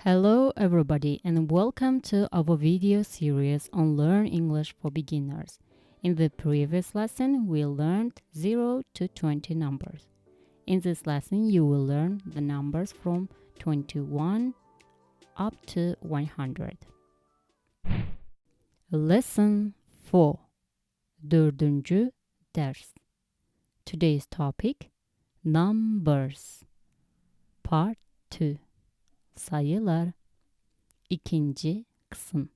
Hello everybody and welcome to our video series on Learn English for Beginners. In the previous lesson, we learned 0 to 20 numbers. In this lesson, you will learn the numbers from 21 up to 100. Lesson 4. Dördüncü ders. Today's topic, Numbers. Part 2. Sayılar. İkinci kısım.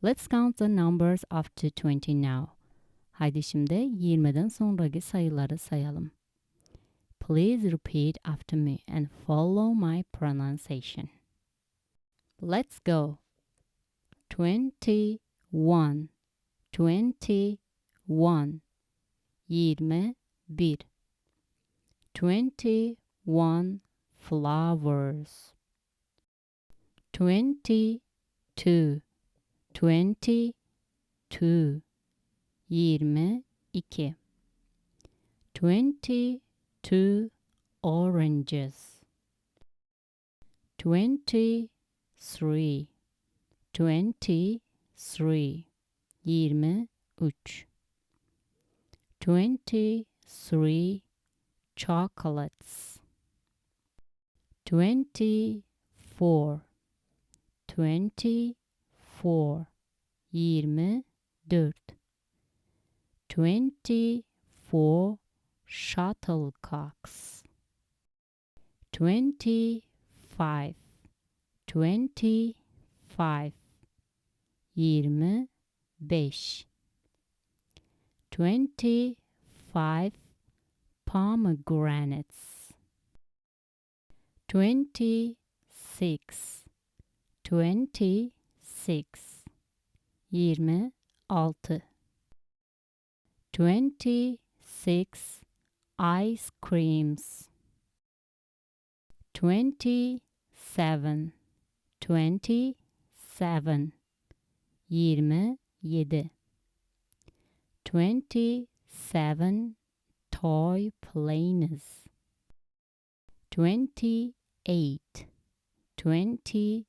Let's count the numbers up to 20 now. Haydi şimdi 20'den sonraki sayıları sayalım. Please repeat after me and follow my pronunciation. Let's go. 21, 21, 21, 21 flowers. 22, 22, 22, 22 oranges. 23, 23, 23, 23 chocolates. 24, 24, 24, 24 shuttlecocks. 25, 25, 25, 25 pomegranates. 26, 26, 26, 26 ice creams. 27, 27, 27, 27 toy planes. 28, 28,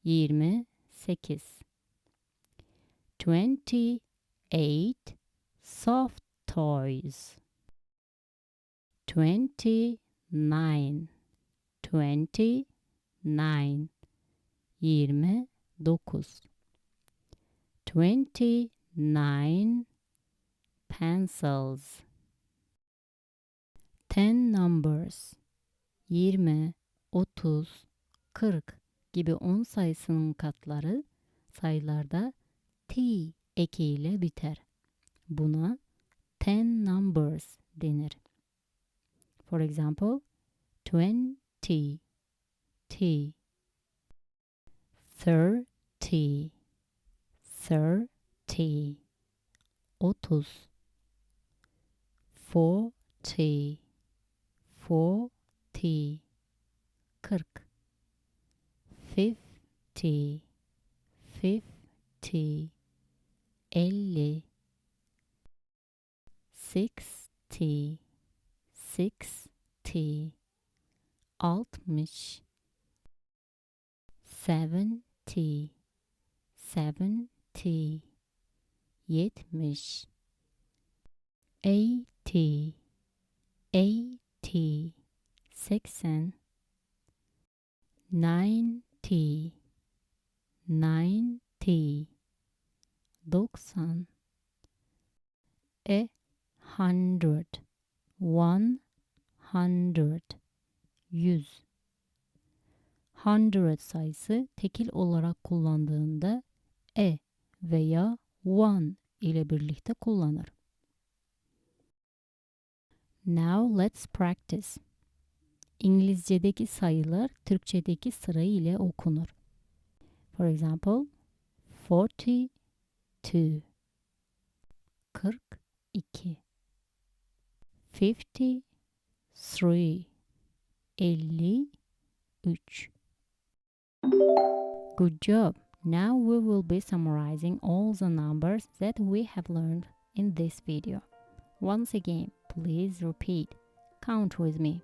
28, 28 soft toys. 29, 29, 29 29 pencils. 10 numbers. 20, 30, 40 gibi 10 sayısının katları sayılarda T ekiyle biter. Buna 10 numbers denir. For example, 20, T, 30, 30, 30, 40, 40, 40, 50, 50, 50, 60, 60, 60, 70, 70, 70, 80, 80, 80, 90, 90, 90, 100, 100, 100. 100 sayısı tekil olarak kullandığında veya one ile birlikte kullanır. Now let's practice. İngilizce'deki sayılar Türkçedeki sıra ile okunur. For example, 42, 42, 53, 53. Good job! Now we will be summarizing all the numbers that we have learned in this video. Once again, please repeat. Count with me.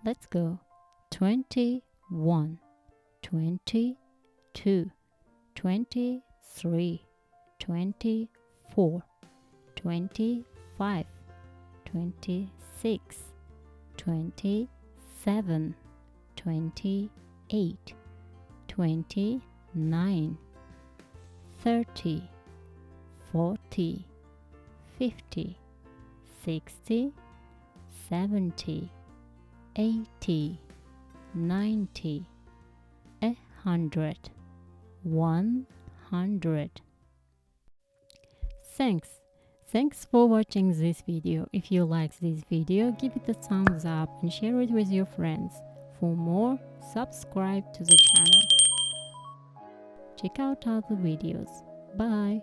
Let's go. 21, 21, 22, 23, 24, 25, 26, 27, 28, 29, 30, 40, 50, 60, 70, 80, 90, 100, 100. Thanks for watching this video. If you like this video, give it a thumbs up and share it with your friends. For more, subscribe to the channel. Check out other videos. Bye.